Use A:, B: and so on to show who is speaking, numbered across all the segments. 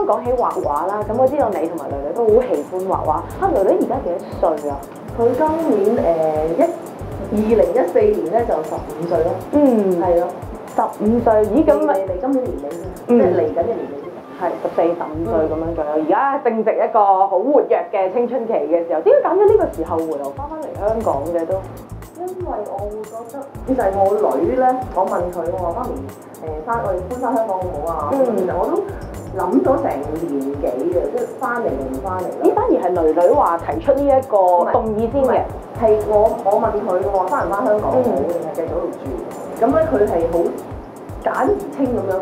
A: 講起畫畫啦，咁我知道你同埋女女都好喜歡畫畫。女女而家幾多歲啊？
B: 佢今年2014年咧就15歲咯。
A: 嗯，
B: 係咯
A: 15歲，咦咁
B: 嚟今年年尾先，即係嚟緊嘅年尾先。
A: 係14、15歲咁樣左右，而家正值一個好活躍嘅青春期嘅時候。點解揀咗呢個時候回流翻嚟香港嘅都？
B: 因為我會覺得，就係我女咧，我問佢我話媽咪我哋搬翻香港好唔好啊？其實我都諗咗成年幾嘅，即係翻嚟定唔翻嚟啦。
A: 咦，反而係女女話提出呢一個動議先嘅。
B: 係我問佢，我話翻唔翻香港好，定係繼續喺度住？咁咧佢係好簡而清咁樣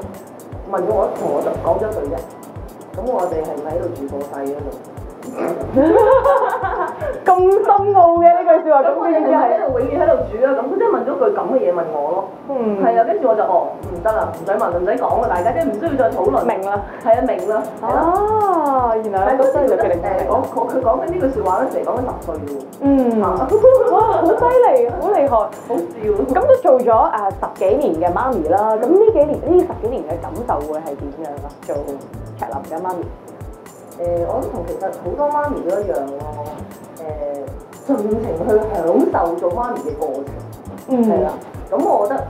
B: 問咗我，同我就講咗一句啫。咁我哋係咪喺度住過世嗰度？
A: 咁深奧嘅呢句説話，咁佢應該係
B: 喺度永遠喺度住啦。咁佢真係問咗句咁嘅嘢問我咯。係啊，跟住我就唔得啦，唔使問，唔使講啦，大家即係唔需要再討論。明啦，係啊，明啦。哦，原來咧，咁所以就決定佢講緊呢句説話嗰陣時講緊10歲喎。
A: 哇，好犀利，好厲害，好笑。咁都做咗10幾年嘅媽咪啦。咁呢10幾年嘅感受會係點樣啊？做赤林嘅媽咪。
B: 我諗同其實好多媽咪都一樣咯。盡情去享受做媽咪嘅過程，係啦。咁我覺得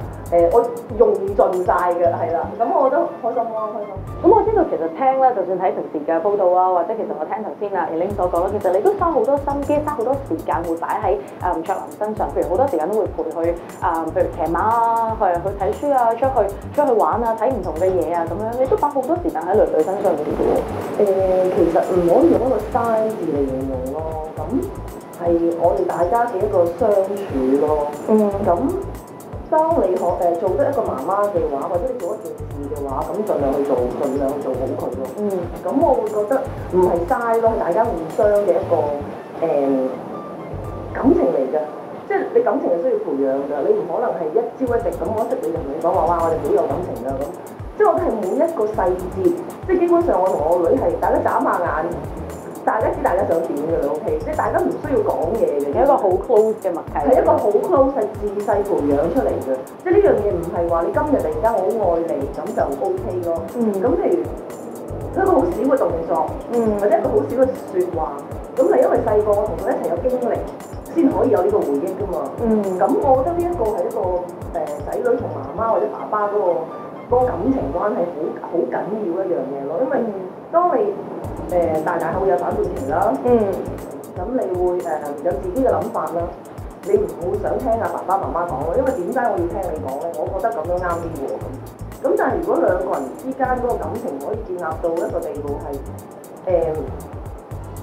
B: 我用盡晒嘅，係啦。咁我覺得開心咯，開心。
A: 咁我知道其實聽咧，就算睇平時嘅報道啊，或者其實我聽頭先啊Elaine所講啦，其實你都花好多心機，花好多時間會擺喺卓林身上。譬如好多時間都會陪佢譬如騎馬啊，去睇書啊，出去玩啊，睇唔同嘅嘢啊咁樣，你都把好多時間喺女女身上面嘅喎。
B: 其實唔可以用一個嘥字嚟形容咯，咁係我哋大家嘅一個相處咯。咁當你做得一個媽媽嘅話，或者你做一件事嘅話，咁盡量去做好佢咯。咁我會覺得唔係嘥咯，係大家互相嘅一個感情嚟㗎。即係你感情係需要培養㗎，你唔可能係一朝一夕咁我識你就同你講話，哇！我哋好有感情㗎咁。即係我覺得係每一個細節，即係基本上我同我女係大家眨下眼，大家知大家想點㗎啦 ，OK？ 即係大家唔需要講嘢嘅，
A: 有一個好 close 嘅默契，
B: 係一個好 close 係自細培養出嚟嘅。即係呢樣嘢唔係話你今日突然間我好愛你咁就 OK 咯。咁譬如一個好少嘅動作，或者一個好少嘅説話，咁係因為細個我同佢一齊有經歷，先可以有呢個回憶㗎嘛。咁我覺得呢一個係一個仔女同媽媽或者爸爸嗰個感情關係好緊要一樣嘢咯，因為當你大後有反叛期啦，咁你會有自己嘅諗法啦，你唔會想聽阿爸爸媽媽講咯，因為點解我要聽你講咧？我覺得咁樣啱啲喎咁。咁但係如果兩個人之間嗰個感情可以建立到一個地步係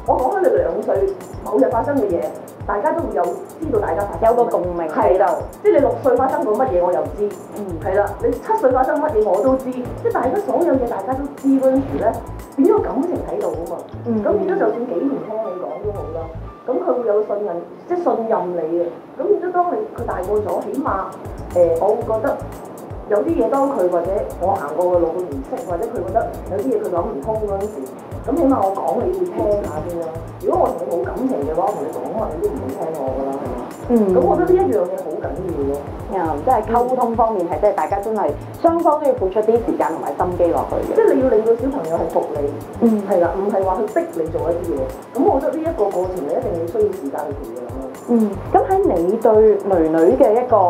B: 我講緊你2歲某日發生嘅嘢，大家都會知道大家發生
A: 有個共鳴喺度。
B: 即係你6歲發生過乜嘢我又知，係啦，你7歲發生乜嘢我都知，即係大家所有嘢大家都知嗰陣時咧，變咗個感情喺度啊嘛。咁變咗就算幾年聽你講都好啦，咁佢會有信任，即係信任你嘅。咁變咗當佢大個咗，起碼我會覺得有啲嘢當佢或者我行過嘅路佢唔識，或者佢覺得有啲嘢佢諗唔通嗰陣時。咁起碼我講你會聽下先啦。如果我同你冇感情嘅話，我同你講話你都唔會聽我㗎啦，係嘛？咁我覺得呢一樣嘢好緊要咯。
A: 即係溝通方面係即係大家真係雙方都要付出啲時間同埋心機落去嘅。
B: 即係你要令到小朋友係服你，係啦，唔係話去逼你做一啲嘢。咁我覺得呢一個過程你一定要需要時間去培養咯。
A: 咁喺你對女女嘅一個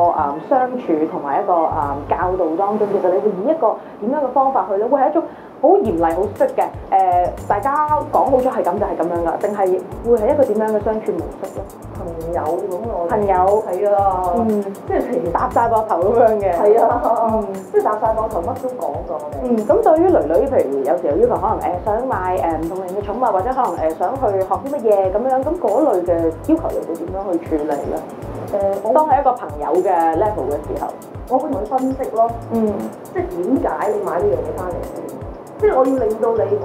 A: 相處同埋一個教導當中，其實你會以一個點樣嘅方法去咧？會係一種好嚴厲、好 strict 嘅大家講好咗係咁就係咁樣㗎，定係會係一個點樣嘅相處模式咧？
B: 朋友咁我
A: 朋友
B: 係啊，即係平時
A: 搭晒膊頭咁樣嘅。
B: 係啊，即係搭晒膊頭乜都講咗我哋。
A: 咁對於女女，譬如有時候要求可能想買唔同類型嘅寵物，或者可能想去學啲乜嘢咁樣，咁嗰類嘅要求又會點樣去處理咧？當係一個朋友嘅 level 嘅時候，
B: 我會同佢分析咯。即係點解你買呢樣嘢翻嚟？即係我要令到你，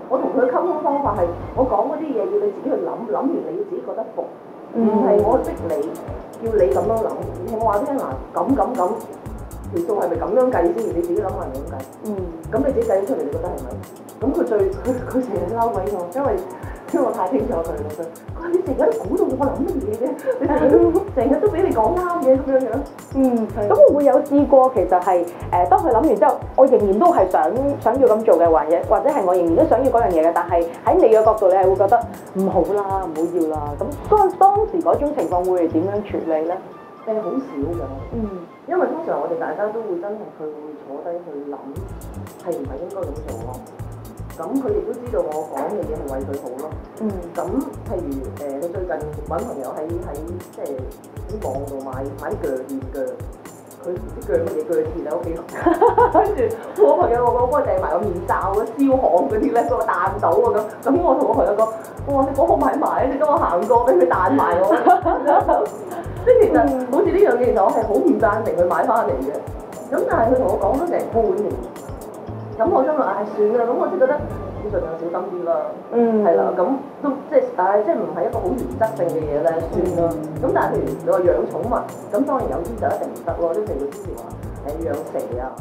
B: 我同佢嘅溝通方法係，我講嗰啲嘢要你自己去諗，諗完你要自己覺得服，唔係我逼你，叫你咁樣諗。我話聽嗱，咁條數係咪咁樣計先？你自己諗下係咪咁計？咁你自己計出嚟，你覺得係咪？咁佢成日嬲鬼我，因為因為我太清楚佢啦，佢話你成日都估到我諗乜嘢嘅，你成日都俾你講啱嘅咁樣樣。
A: 咁會唔會有試過其實係當佢諗完之後，我仍然都係想要咁做嘅，或者係我仍然都想要嗰樣嘢嘅，但係喺你嘅角度，你係會覺得唔好啦，唔好要啦。咁當時嗰種情況會係點樣處理咧？
B: 好少㗎。因為通常我哋大家都會真係佢會坐低去諗，係唔係應該咁做咯？咁佢亦都知道我講嘅嘢係為佢好咯。咁譬如你最近揾朋友喺即係啲網度買啲面腳，佢唔知腳乜嘢腳刺喺屋企，跟住我朋友我幫佢訂埋個面罩啊、燒焊嗰啲咧，嗰個彈到啊咁我同我朋友講，我話你幫我買埋，你幫我行過俾佢彈埋我。即係其實好似呢樣嘢，其實我係好唔贊成佢買翻嚟嘅。咁但係佢同我講咗成半年。咁我心諗，算啦，咁我即係覺得要盡量小心啲啦，係啦，咁都即係，即係唔係一個好原則性嘅嘢咧，算啦。咁但係譬如你話養寵物，咁當然有啲就一定唔得咯，即係譬如之前話養蛇啊。